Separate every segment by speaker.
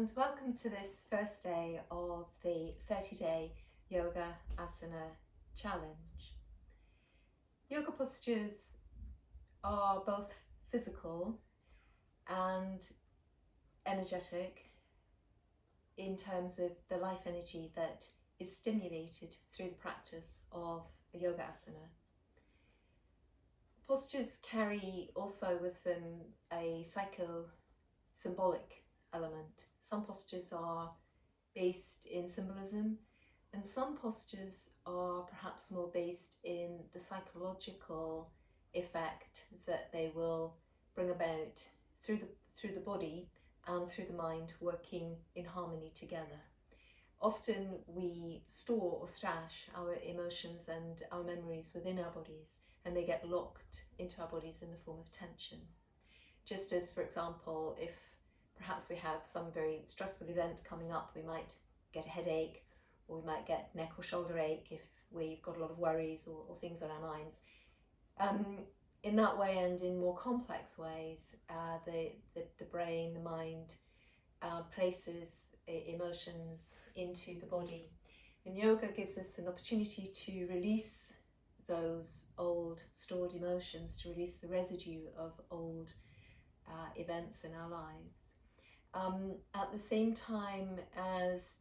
Speaker 1: and welcome to this first day of the 30-day Yoga Asana challenge. Yoga postures are both physical and energetic in terms of the life energy that is stimulated through the practice of a Yoga Asana. Postures carry also with them a psycho-symbolic element. Some postures are based in symbolism, and some postures are perhaps more based in the psychological effect that they will bring about through the body and through the mind working in harmony together. Often we store or stash our emotions and our memories within our bodies, and they get locked into our bodies in the form of tension. Just as, for example, if perhaps we have some very stressful event coming up, we might get a headache, or we might get neck or shoulder ache if we've got a lot of worries or things on our minds. In that way, and in more complex ways, the brain, the mind, places emotions into the body. And yoga gives us an opportunity to release those old stored emotions, to release the residue of old events in our lives. At the same time as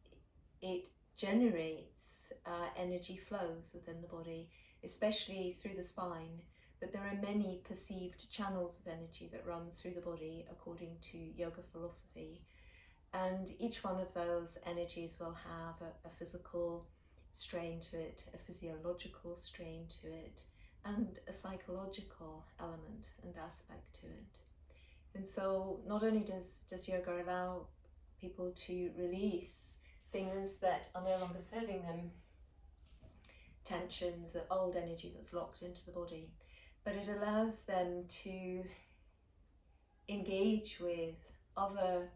Speaker 1: it generates energy flows within the body, especially through the spine, but there are many perceived channels of energy that run through the body according to yoga philosophy. And each one of those energies will have a physical strain to it, a physiological strain to it, and a psychological element and aspect to it. And so not only does yoga allow people to release things that are no longer serving them, tensions, old energy that's locked into the body, but it allows them to engage with other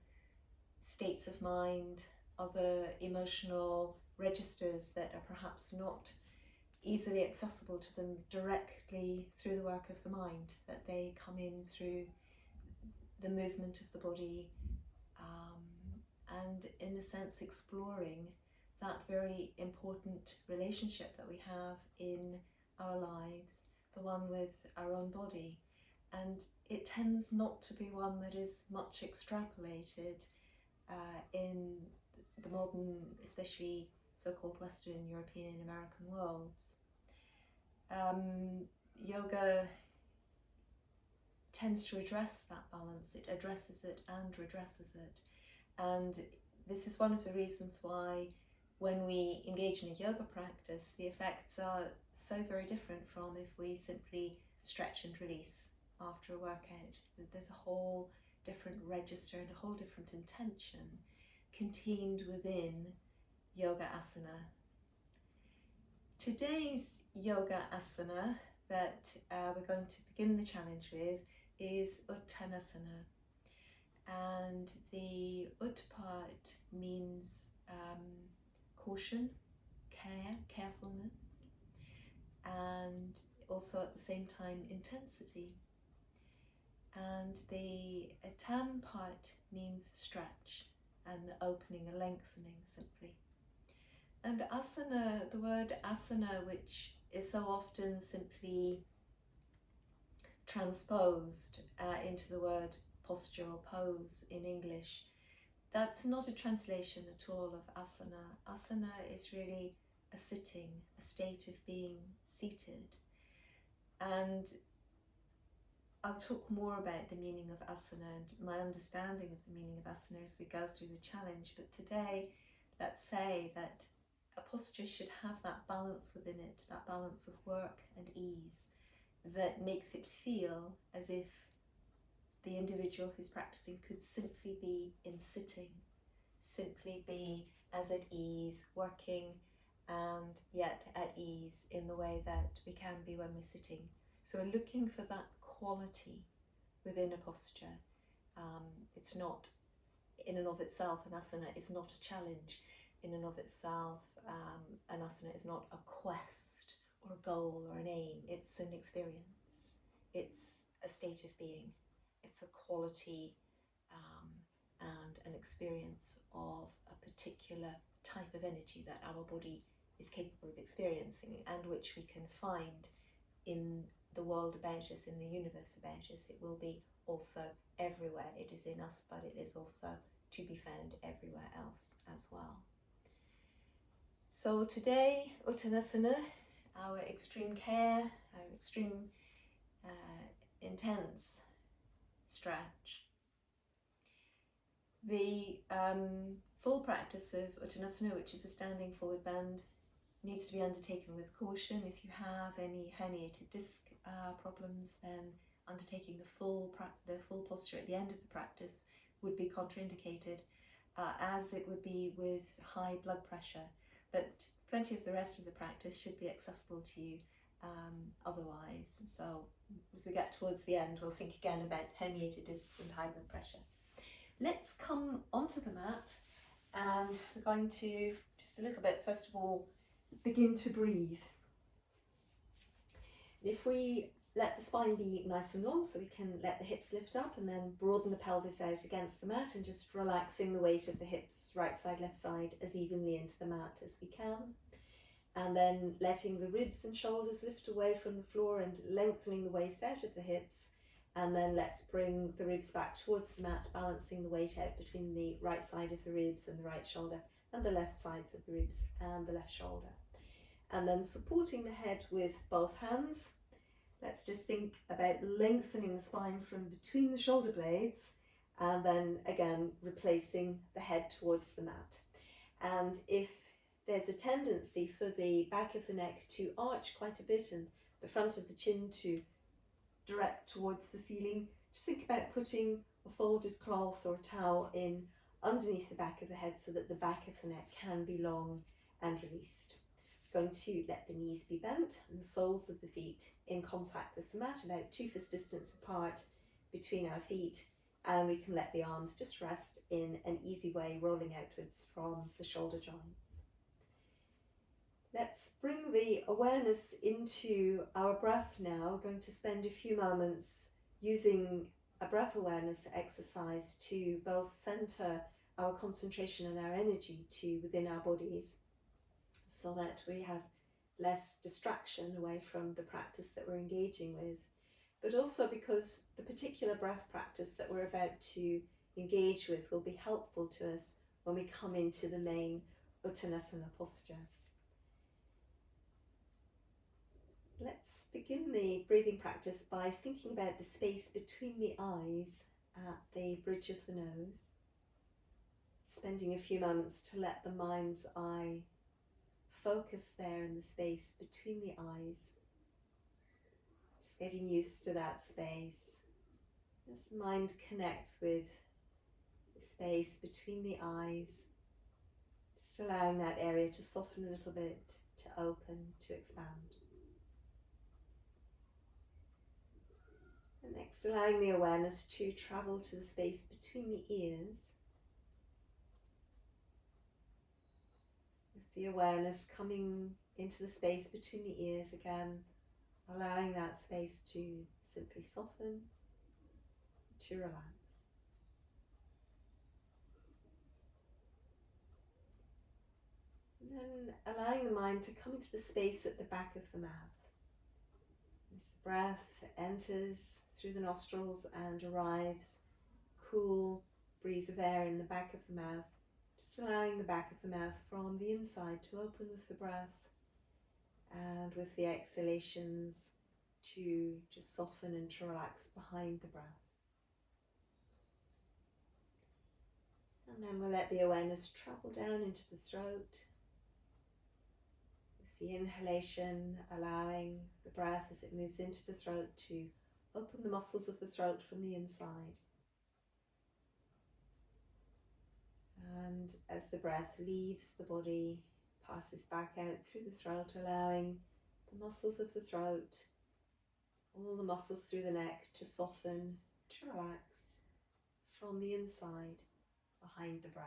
Speaker 1: states of mind, other emotional registers that are perhaps not easily accessible to them directly through the work of the mind, that they come in through the movement of the body, and in a sense exploring that very important relationship that we have in our lives, the one with our own body. And it tends not to be one that is much extrapolated in the modern, especially so-called Western European American worlds. Yoga tends to address that balance. It addresses it and redresses it. And this is one of the reasons why when we engage in a yoga practice, the effects are so very different from if we simply stretch and release after a workout. There's a whole different register and a whole different intention contained within Yoga Asana. Today's Yoga Asana that we're going to begin the challenge with is Uttanasana. And the Ut part means caution, care, carefulness, and also at the same time intensity. And the Tan part means stretch and opening, a lengthening simply. And asana, the word asana, which is so often simply transposed into the word posture or pose in English, that's not a translation at all of asana. Asana is really a sitting, a state of being seated. And I'll talk more about the meaning of asana and my understanding of the meaning of asana as we go through the challenge. But today, let's say that a posture should have that balance within it, that balance of work and ease, that makes it feel as if the individual who's practicing could simply be in sitting, simply be as at ease, working and yet at ease in the way that we can be when we're sitting. So we're looking for that quality within a posture. It's not in and of itself, an asana is not a challenge. In and of itself, an asana is not a quest or a goal or an aim. It's an experience. It's a state of being. It's a quality and an experience of a particular type of energy that our body is capable of experiencing, and which we can find in the world about us, in the universe about us. It will be also everywhere. It is in us, but it is also to be found everywhere else as well. So today, Uttanasana, our extreme care, our extreme intense stretch. The full practice of Uttanasana, which is a standing forward bend, needs to be undertaken with caution. If you have any herniated disc problems, then undertaking the full posture at the end of the practice would be contraindicated, as it would be with high blood pressure. But plenty of the rest of the practice should be accessible to you otherwise. So as we get towards the end, we'll think again about herniated discs and high blood pressure. Let's come onto the mat, and we're going to just a little bit, first of all, begin to breathe. If we let the spine be nice and long, so we can let the hips lift up and then broaden the pelvis out against the mat, and just relaxing the weight of the hips, right side, left side, as evenly into the mat as we can. And then letting the ribs and shoulders lift away from the floor and lengthening the waist out of the hips. And then let's bring the ribs back towards the mat, balancing the weight out between the right side of the ribs and the right shoulder, and the left sides of the ribs and the left shoulder. And then supporting the head with both hands. Let's just think about lengthening the spine from between the shoulder blades, and then again replacing the head towards the mat. And if there's a tendency for the back of the neck to arch quite a bit and the front of the chin to direct towards the ceiling, just think about putting a folded cloth or towel in underneath the back of the head so that the back of the neck can be long and released. Going to let the knees be bent and the soles of the feet in contact with the mat, about 2 fist distance apart between our feet, and we can let the arms just rest in an easy way, rolling outwards from the shoulder joints. Let's bring the awareness into our breath now. We're going to spend a few moments using a breath awareness exercise to both center our concentration and our energy to within our bodies, so that we have less distraction away from the practice that we're engaging with, but also because the particular breath practice that we're about to engage with will be helpful to us when we come into the main Uttanasana posture. Let's begin the breathing practice by thinking about the space between the eyes at the bridge of the nose, spending a few moments to let the mind's eye focus there in the space between the eyes, just getting used to that space as the mind connects with the space between the eyes, just allowing that area to soften a little bit, to open, to expand. And next, allowing the awareness to travel to the space between the ears, with the awareness coming into the space between the ears again, allowing that space to simply soften, to relax. And then allowing the mind to come into the space at the back of the mouth. As the breath enters through the nostrils and arrives, cool breeze of air in the back of the mouth, just allowing the back of the mouth from the inside to open with the breath, and with the exhalations to just soften and to relax behind the breath. And then we'll let the awareness travel down into the throat, with the inhalation allowing the breath as it moves into the throat to open the muscles of the throat from the inside. And as the breath leaves the body, passes back out through the throat, allowing the muscles of the throat, all the muscles through the neck to soften, to relax from the inside behind the breath.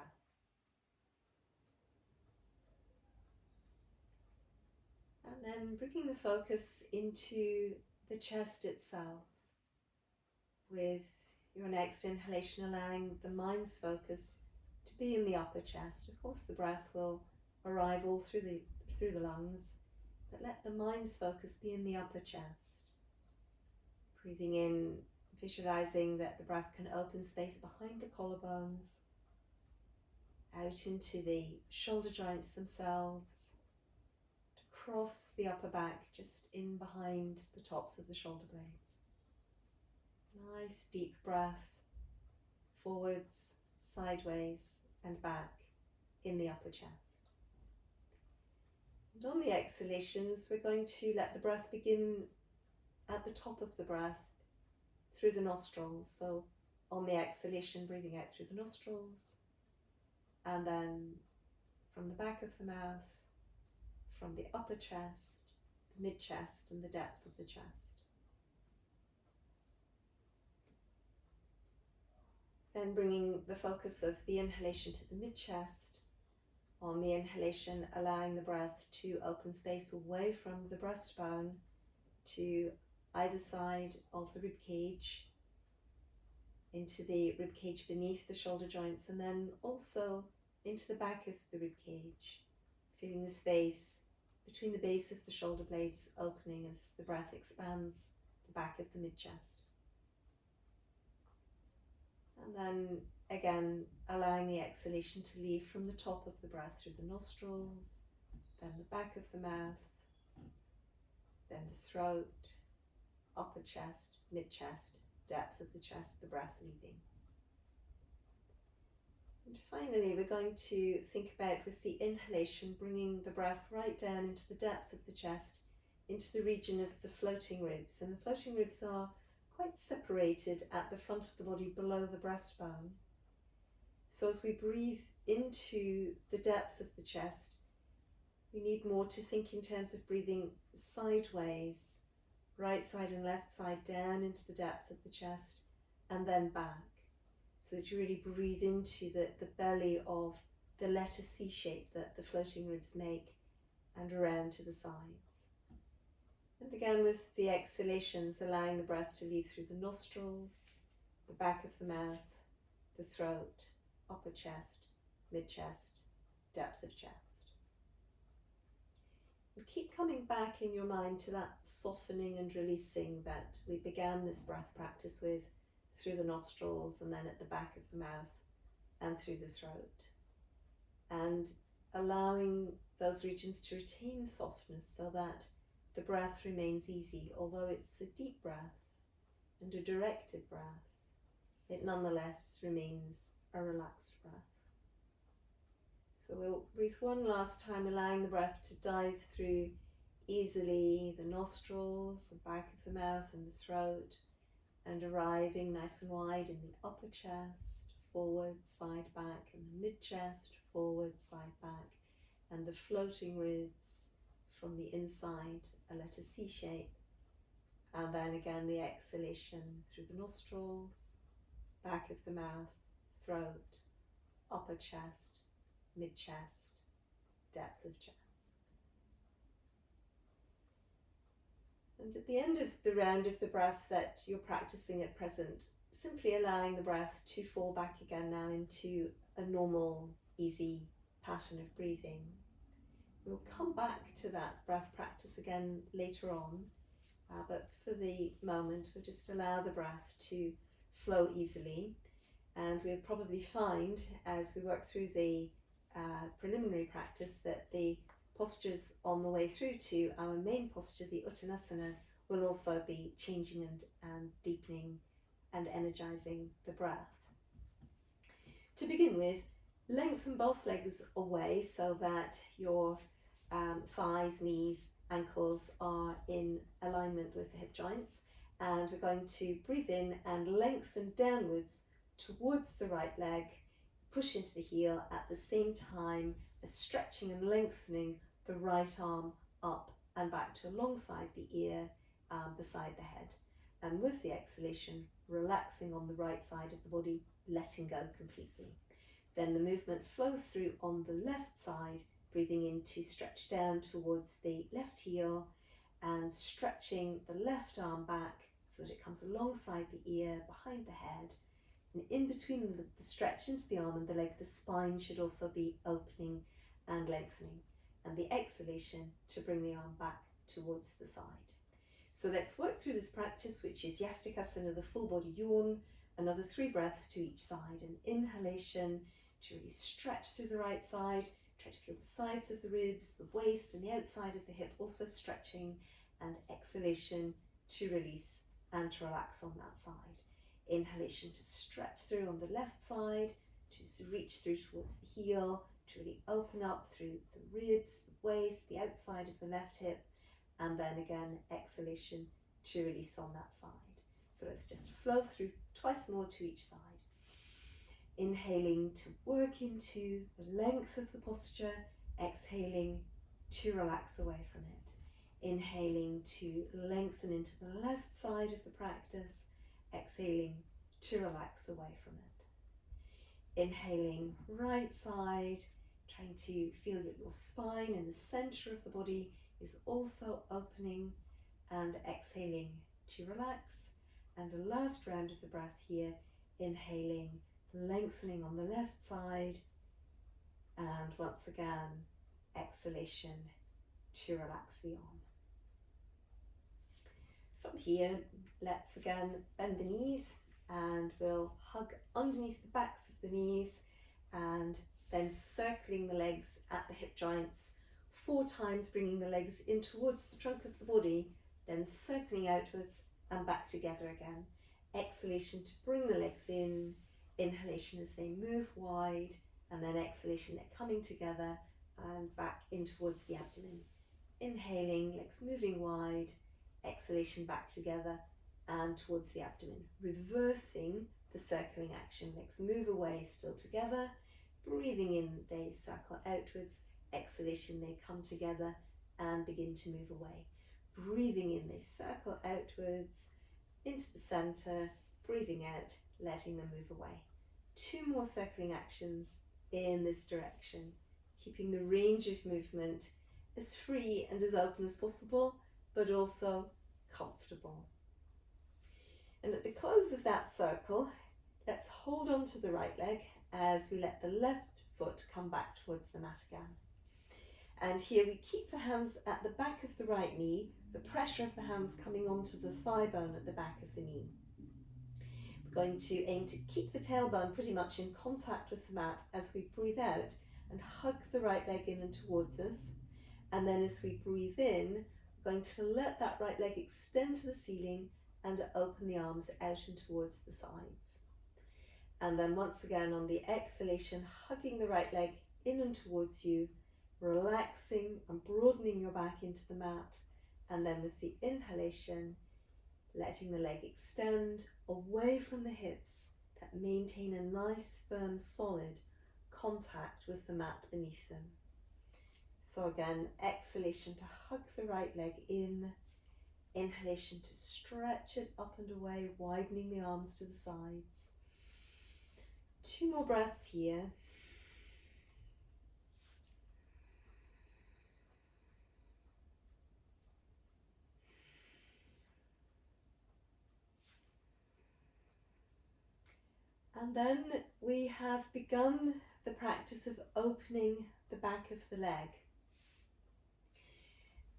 Speaker 1: And then bringing the focus into the chest itself, with your next inhalation, allowing the mind's focus to be in the upper chest. Of course, the breath will arrive all through the lungs, but let the mind's focus be in the upper chest. Breathing in, visualizing that the breath can open space behind the collarbones, out into the shoulder joints themselves, to cross the upper back just in behind the tops of the shoulder blades. Nice deep breath, forwards, sideways and back in the upper chest. And on the exhalations, we're going to let the breath begin at the top of the breath through the nostrils. So on the exhalation, breathing out through the nostrils, and then from the back of the mouth, from the upper chest, the mid-chest and the depth of the chest. Then bringing the focus of the inhalation to the mid-chest. On the inhalation, allowing the breath to open space away from the breastbone to either side of the rib cage, into the rib cage beneath the shoulder joints, and then also into the back of the rib cage, feeling the space between the base of the shoulder blades opening as the breath expands the back of the mid-chest. And then again, allowing the exhalation to leave from the top of the breath through the nostrils, then the back of the mouth, then the throat, upper chest, mid-chest, depth of the chest, the breath leaving. And finally, we're going to think about, with the inhalation, bringing the breath right down into the depth of the chest, into the region of the floating ribs. And the floating ribs are quite separated at the front of the body below the breastbone. So as we breathe into the depth of the chest, we need more to think in terms of breathing sideways, right side and left side down into the depth of the chest, and then back, so that you really breathe into the belly of the letter C shape that the floating ribs make, and around to the sides. And again, with the exhalations, allowing the breath to leave through the nostrils, the back of the mouth, the throat, upper chest, mid-chest, depth of chest. And keep coming back in your mind to that softening and releasing that we began this breath practice with, through the nostrils and then at the back of the mouth and through the throat. And allowing those regions to retain softness so that the breath remains easy. Although it's a deep breath and a directed breath, it nonetheless remains a relaxed breath. So we'll breathe one last time, allowing the breath to dive through easily the nostrils, the back of the mouth and the throat, and arriving nice and wide in the upper chest, forward, side, back, and the mid-chest, forward, side, back, and the floating ribs from the inside, a letter C shape, and then again the exhalation through the nostrils, back of the mouth, throat, upper chest, mid-chest, depth of chest. And at the end of the round of the breath that you're practicing at present, simply allowing the breath to fall back again now into a normal, easy pattern of breathing. We'll come back to that breath practice again later on, but for the moment we'll just allow the breath to flow easily, and we'll probably find as we work through the preliminary practice that the postures on the way through to our main posture, the Uttanasana, will also be changing and deepening and energizing the breath. To begin with, lengthen both legs away so that your thighs, knees, ankles are in alignment with the hip joints, and we're going to breathe in and lengthen downwards towards the right leg, push into the heel at the same time as stretching and lengthening the right arm up and back to alongside the ear, beside the head. And with the exhalation, relaxing on the right side of the body, letting go completely. Then the movement flows through on the left side, breathing in to stretch down towards the left heel and stretching the left arm back so that it comes alongside the ear, behind the head, And in between the stretch into the arm and the leg, the spine should also be opening and lengthening. And the exhalation to bring the arm back towards the side. So let's work through this practice, which is Asana, the full body yawn. Another 3 breaths to each side. An inhalation to really stretch through the right side. Try to feel the sides of the ribs, the waist and the outside of the hip also stretching. And exhalation to release and to relax on that side. Inhalation to stretch through on the left side, to reach through towards the heel, to really open up through the ribs, the waist, the outside of the left hip, and then again exhalation to release on that side. So let's just flow through twice more to each side. Inhaling to work into the length of the posture, exhaling to relax away from it. Inhaling to lengthen into the left side of the practice, exhaling to relax away from it. Inhaling right side, trying to feel that your spine and the center of the body is also opening, and exhaling to relax. And a last round of the breath here, inhaling, lengthening on the left side, and once again, exhalation to relax the arm. From here, let's again bend the knees, and we'll hug underneath the backs of the knees, and then circling the legs at the hip joints 4 times, bringing the legs in towards the trunk of the body, then circling outwards and back together again. Exhalation to bring the legs in, inhalation as they move wide, and then exhalation, they're coming together and back in towards the abdomen. Inhaling, legs moving wide, exhalation back together and towards the abdomen. Reversing the circling action, legs move away, still together. Breathing in, they circle outwards. Exhalation, they come together and begin to move away. Breathing in, they circle outwards into the center. Breathing out, letting them move away. 2 more circling actions in this direction, keeping the range of movement as free and as open as possible, but also comfortable. And at the close of that circle, let's hold on to the right leg as we let the left foot come back towards the mat again. And here we keep the hands at the back of the right knee, the pressure of the hands coming onto the thigh bone at the back of the knee. We're going to aim to keep the tailbone pretty much in contact with the mat as we breathe out and hug the right leg in and towards us. And then as we breathe in, we're going to let that right leg extend to the ceiling and open the arms out and towards the sides. And then once again on the exhalation, hugging the right leg in and towards you, relaxing and broadening your back into the mat. And then with the inhalation, letting the leg extend away from the hips that maintain a nice, firm, solid contact with the mat beneath them. So again, exhalation to hug the right leg in, inhalation to stretch it up and away, widening the arms to the sides. 2 more breaths here. And then we have begun the practice of opening the back of the leg.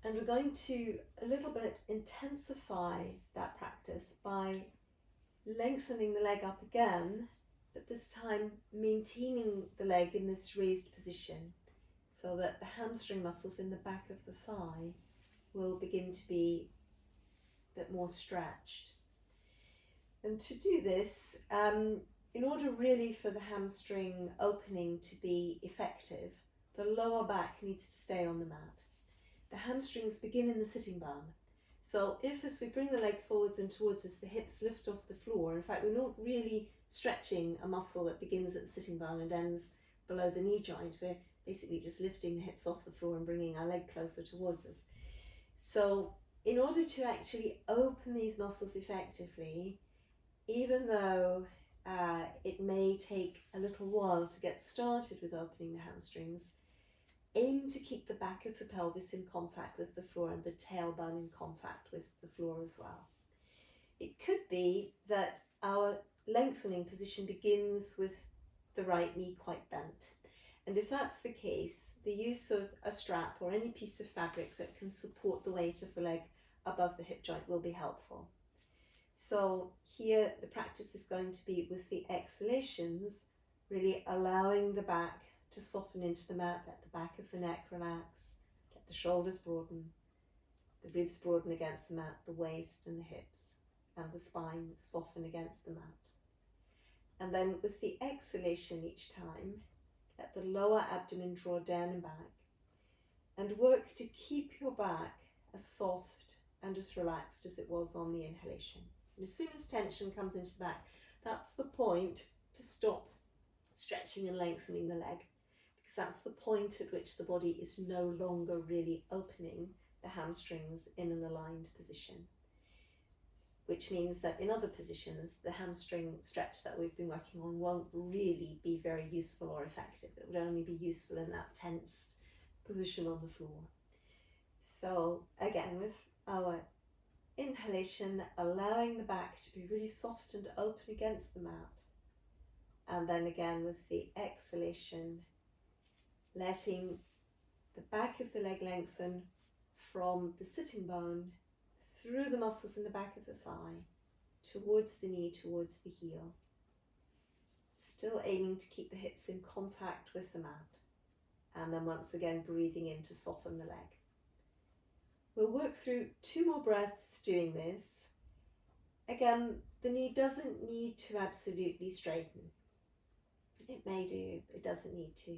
Speaker 1: And we're going to a little bit intensify that practice by lengthening the leg up again, but this time maintaining the leg in this raised position so that the hamstring muscles in the back of the thigh will begin to be a bit more stretched. And to do this, in order really for the hamstring opening to be effective, the lower back needs to stay on the mat. The hamstrings begin in the sitting bone. So if as we bring the leg forwards and towards us, the hips lift off the floor, in fact, we're not really stretching a muscle that begins at the sitting bone and ends below the knee joint. We're basically just lifting the hips off the floor and bringing our leg closer towards us. So in order to actually open these muscles effectively, even though it may take a little while to get started with opening the hamstrings, aim to keep the back of the pelvis in contact with the floor and the tailbone in contact with the floor as well. It could be that our lengthening position begins with the right knee quite bent. And if that's the case, the use of a strap or any piece of fabric that can support the weight of the leg above the hip joint will be helpful. So here the practice is going to be with the exhalations, really allowing the back to soften into the mat, let the back of the neck relax, let the shoulders broaden, the ribs broaden against the mat, the waist and the hips, and the spine soften against the mat. And then with the exhalation each time, let the lower abdomen draw down and back, and work to keep your back as soft and as relaxed as it was on the inhalation. And as soon as tension comes into the back, that's the point to stop stretching and lengthening the leg, because that's the point at which the body is no longer really opening the hamstrings in an aligned position, which means that in other positions the hamstring stretch that we've been working on won't really be very useful or effective. It would only be useful in that tensed position on the floor. So again, with our inhalation, allowing the back to be really soft and open against the mat, and then again with the exhalation, letting the back of the leg lengthen from the sitting bone through the muscles in the back of the thigh, towards the knee, towards the heel. Still aiming to keep the hips in contact with the mat, and then once again breathing in to soften the leg. We'll work through 2 more breaths doing this. Again, the knee doesn't need to absolutely straighten. It may do, but it doesn't need to.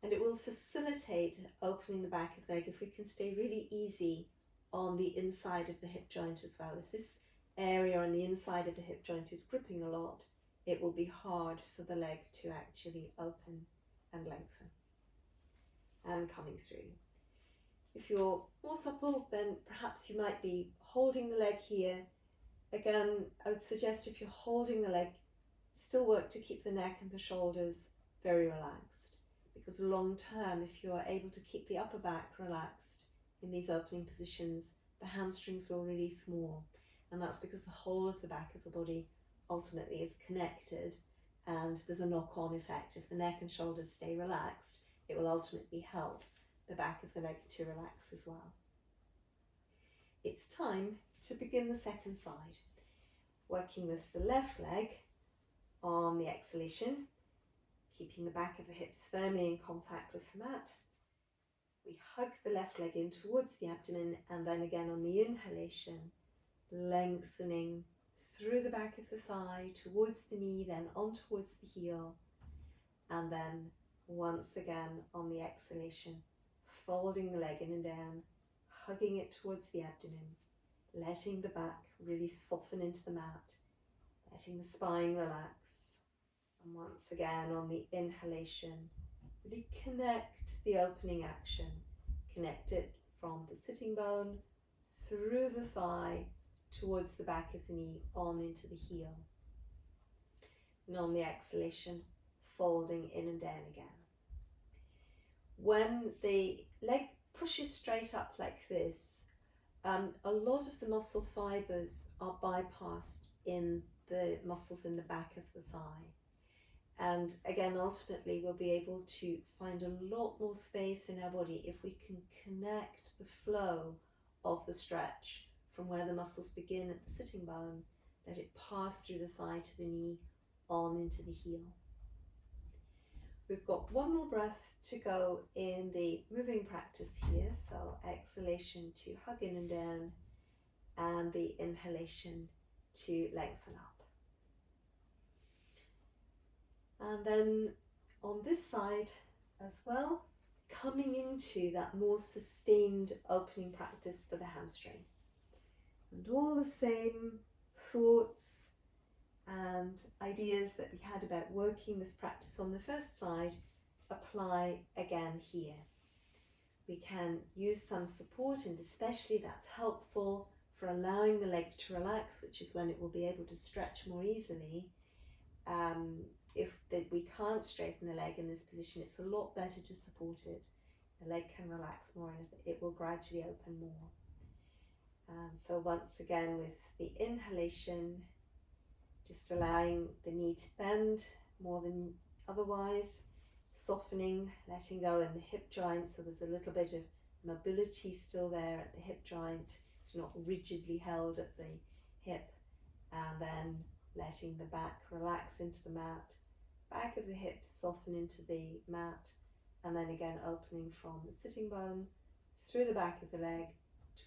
Speaker 1: And it will facilitate opening the back of the leg if we can stay really easy on the inside of the hip joint as well. If this area on the inside of the hip joint is gripping a lot, it will be hard for the leg to actually open and lengthen. And coming through. If you're more supple, then perhaps you might be holding the leg here. Again, I would suggest if you're holding the leg, still work to keep the neck and the shoulders very relaxed, because long term, if you are able to keep the upper back relaxed in these opening positions, the hamstrings will release more, and that's because the whole of the back of the body ultimately is connected, and there's a knock-on effect. If the neck and shoulders stay relaxed, it will ultimately help the back of the leg to relax as well. It's time to begin the second side, working with the left leg on the exhalation, keeping the back of the hips firmly in contact with the mat. We hug the left leg in towards the abdomen, and then again on the inhalation, lengthening through the back of the thigh, towards the knee, then on towards the heel, and then once again on the exhalation, folding the leg in and down, hugging it towards the abdomen, letting the back really soften into the mat, letting the spine relax, and once again on the inhalation, really connect the opening action, connect it from the sitting bone, through the thigh, towards the back of the knee, on into the heel. And on the exhalation, folding in and down again. When the leg pushes straight up like this, a lot of the muscle fibers are bypassed in the muscles in the back of the thigh. And again, ultimately, we'll be able to find a lot more space in our body if we can connect the flow of the stretch from where the muscles begin at the sitting bone, let it pass through the thigh to the knee, on into the heel. We've got 1 more breath to go in the moving practice here. So exhalation to hug in and down, and the inhalation to lengthen up. And then on this side as well, coming into that more sustained opening practice for the hamstring. And all the same thoughts and ideas that we had about working this practice on the first side apply again here. We can use some support, and especially that's helpful for allowing the leg to relax, which is when it will be able to stretch more easily. If we can't straighten the leg in this position, it's a lot better to support it. The leg can relax more and it will gradually open more. And so once again with the inhalation, Just allowing the knee to bend more than otherwise, softening, letting go in the hip joint so there's a little bit of mobility still there at the hip joint. It's not rigidly held at the hip, and then letting the back relax into the mat, back of the hips soften into the mat, and then again opening from the sitting bone through the back of the leg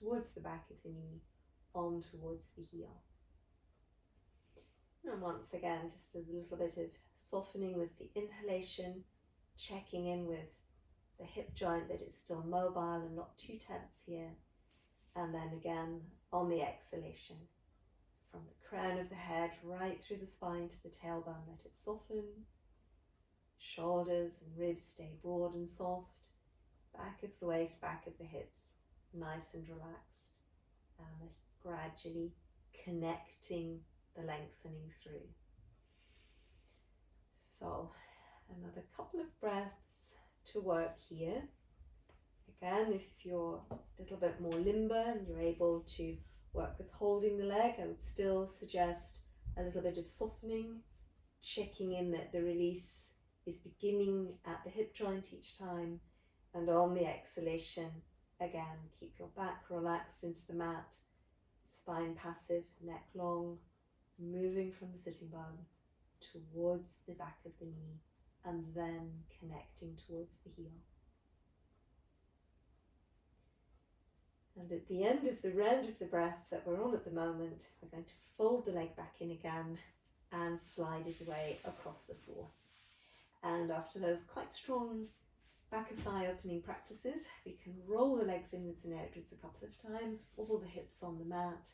Speaker 1: towards the back of the knee on towards the heel. And once again, just a little bit of softening with the inhalation, checking in with the hip joint that it's still mobile and not too tense here. And then again on the exhalation, from the crown of the head right through the spine to the tailbone, let it soften. Shoulders and ribs stay broad and soft. Back of the waist, back of the hips, nice and relaxed. And this gradually connecting the lengthening through. So another couple of breaths to work here. Again, if you're a little bit more limber and you're able to work with holding the leg, I would still suggest a little bit of softening, checking in that the release is beginning at the hip joint each time, and on the exhalation, again, keep your back relaxed into the mat, spine passive, neck long, moving from the sitting bone towards the back of the knee, and then connecting towards the heel. And at the end of the round of the breath that we're on at the moment, we're going to fold the leg back in again and slide it away across the floor. And after those quite strong back of thigh opening practices, we can roll the legs inwards and outwards a couple of times, wobble the hips on the mat.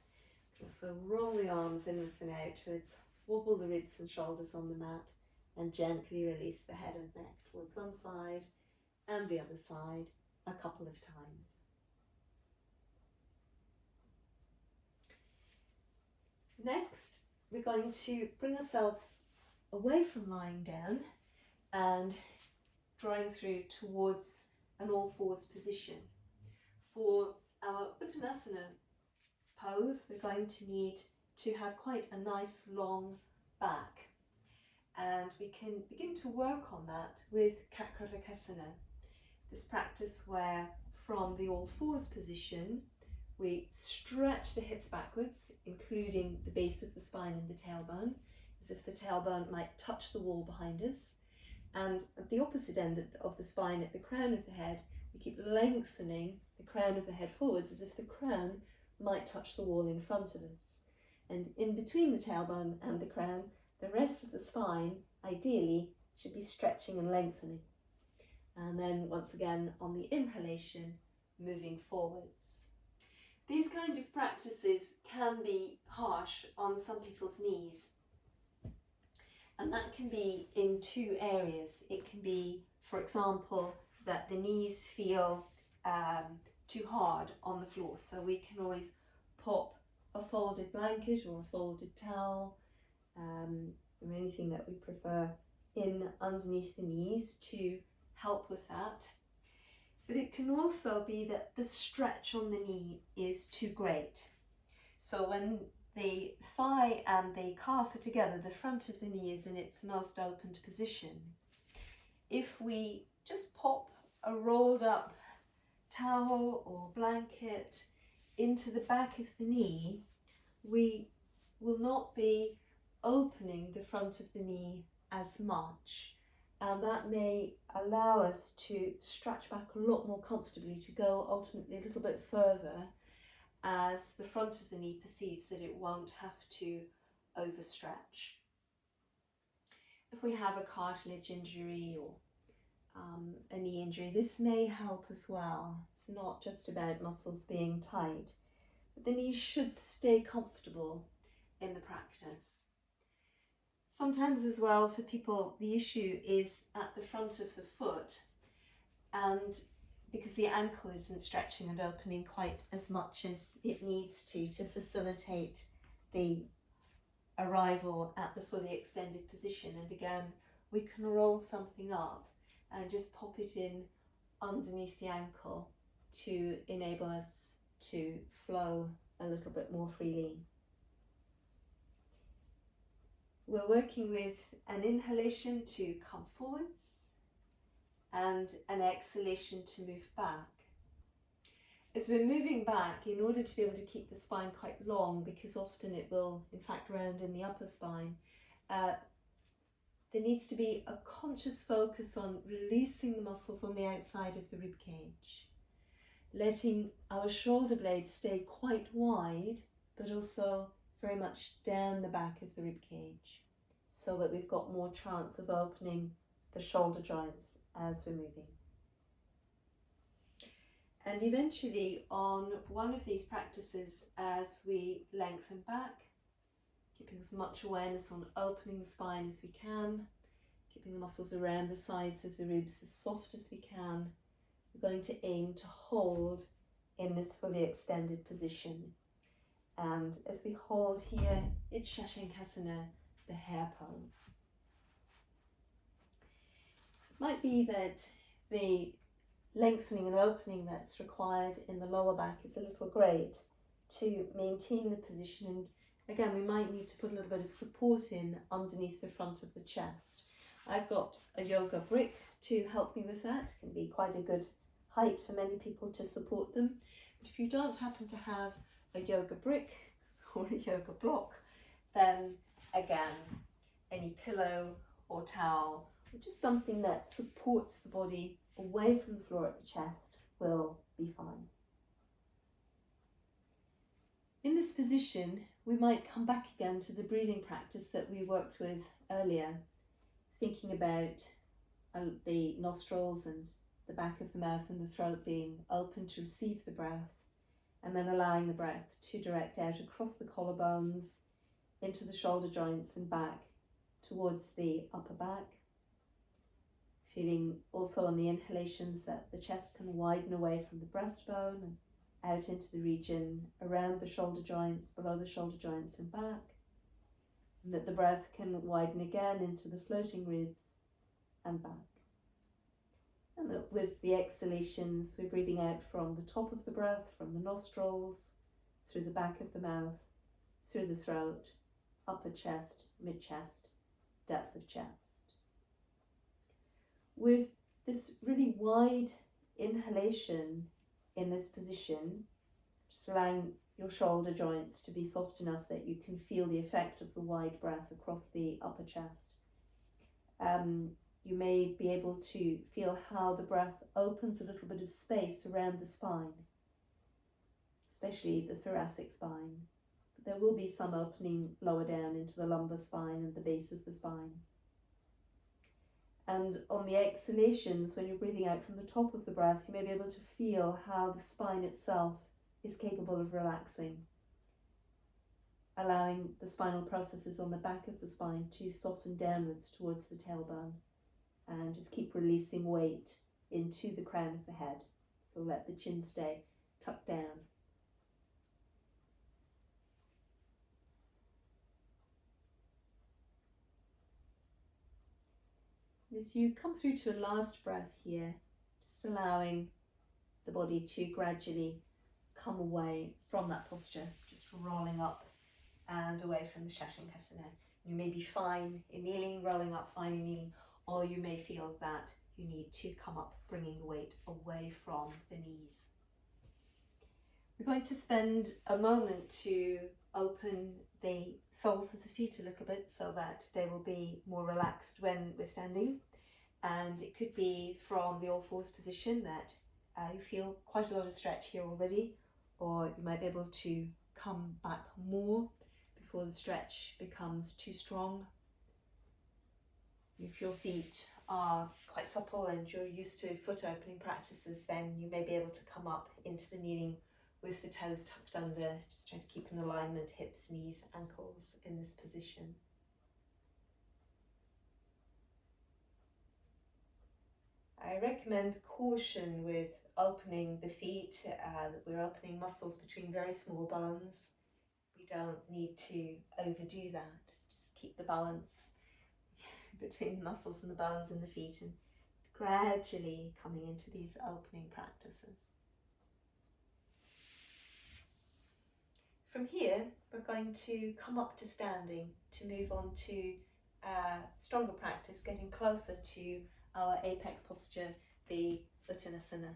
Speaker 1: We can also roll the arms inwards and outwards, wobble the ribs and shoulders on the mat, and gently release the head and neck towards one side and the other side a couple of times. Next, we're going to bring ourselves away from lying down and drawing through towards an all fours position. For our Uttanasana pose, we're going to need to have quite a nice long back, and we can begin to work on that with Yoga, this practice where from the all fours position we stretch the hips backwards, including the base of the spine and the tailbone, as if the tailbone might touch the wall behind us. And at the opposite end of the spine, at the crown of the head, we keep lengthening the crown of the head forwards as if the crown might touch the wall in front of us. And in between the tailbone and the crown, the rest of the spine, ideally, should be stretching and lengthening. And then once again, on the inhalation, moving forwards. These kind of practices can be harsh on some people's knees, and that can be in two areas. It can be, for example, that the knees feel too hard on the floor, so we can always pop a folded blanket or a folded towel or anything that we prefer in underneath the knees to help with that. But it can also be that the stretch on the knee is too great. So when the thigh and the calf are together, the front of the knee is in its most opened position. If we just pop a rolled up towel or blanket into the back of the knee, we will not be opening the front of the knee as much. And that may allow us to stretch back a lot more comfortably, to go ultimately a little bit further, as the front of the knee perceives that it won't have to overstretch. If we have a cartilage injury or a knee injury, this may help as well. It's not just about muscles being tight, but the knee should stay comfortable in the practice. Sometimes as well, for people, the issue is at the front of the foot, and because the ankle isn't stretching and opening quite as much as it needs to facilitate the arrival at the fully extended position. And again, we can roll something up and just pop it in underneath the ankle to enable us to flow a little bit more freely. we're working with an inhalation to come forwards and an exhalation to move back. As we're moving back, in order to be able to keep the spine quite long, because often it will in fact round in the upper spine, there needs to be a conscious focus on releasing the muscles on the outside of the rib cage, letting our shoulder blades stay quite wide, but also very much down the back of the rib cage, so that we've got more chance of opening the shoulder joints as we're moving. And eventually on one of these practices, as we lengthen back, keeping as much awareness on opening the spine as we can, keeping the muscles around the sides of the ribs as soft as we can, we're going to aim to hold in this fully extended position. And as we hold here, it's Shashankasana, the hare pose. It might be that the lengthening and opening that's required in the lower back is a little great to maintain the position, and again we might need to put a little bit of support in underneath the front of the chest. I've got a yoga brick to help me with that. It can be quite a good height for many people to support them, but if you don't happen to have a yoga brick or a yoga block, then again any pillow or towel, or just something that supports the body away from the floor at the chest will be fine. In this position, we might come back again to the breathing practice that we worked with earlier, thinking about the nostrils and the back of the mouth and the throat being open to receive the breath, and then allowing the breath to direct out across the collarbones, into the shoulder joints and back towards the upper back. Feeling also on the inhalations that the chest can widen away from the breastbone and out into the region around the shoulder joints, below the shoulder joints and back. And that the breath can widen again into the floating ribs and back. And that with the exhalations, we're breathing out from the top of the breath, from the nostrils, through the back of the mouth, through the throat, upper chest, mid-chest, depth of chest. With this really wide inhalation in this position, just allowing your shoulder joints to be soft enough that you can feel the effect of the wide breath across the upper chest. You may be able to feel how the breath opens a little bit of space around the spine, especially the thoracic spine. But there will be some opening lower down into the lumbar spine and the base of the spine. And on the exhalations, when you're breathing out from the top of the breath, you may be able to feel how the spine itself is capable of relaxing, allowing the spinal processes on the back of the spine to soften downwards towards the tailbone, and just keep releasing weight into the crown of the head. So let the chin stay tucked down. As you come through to a last breath here, just allowing the body to gradually come away from that posture, just rolling up and away from the Shashankasana. You may be fine in kneeling, rolling up fine in kneeling, or you may feel that you need to come up, bringing the weight away from the knees. We're going to spend a moment to open the soles of the feet a little bit so that they will be more relaxed when we're standing. And it could be from the all fours position that you feel quite a lot of stretch here already, or you might be able to come back more before the stretch becomes too strong. If your feet are quite supple and you're used to foot opening practices, then you may be able to come up into the kneeling with the toes tucked under, just trying to keep in alignment, hips, knees, ankles in this position. I recommend caution with opening the feet, that we're opening muscles between very small bones. We don't need to overdo that. Just keep the balance between the muscles and the bones in the feet, and gradually coming into these opening practices. From here, we're going to come up to standing to move on to stronger practice, getting closer to our apex posture, the Uttanasana.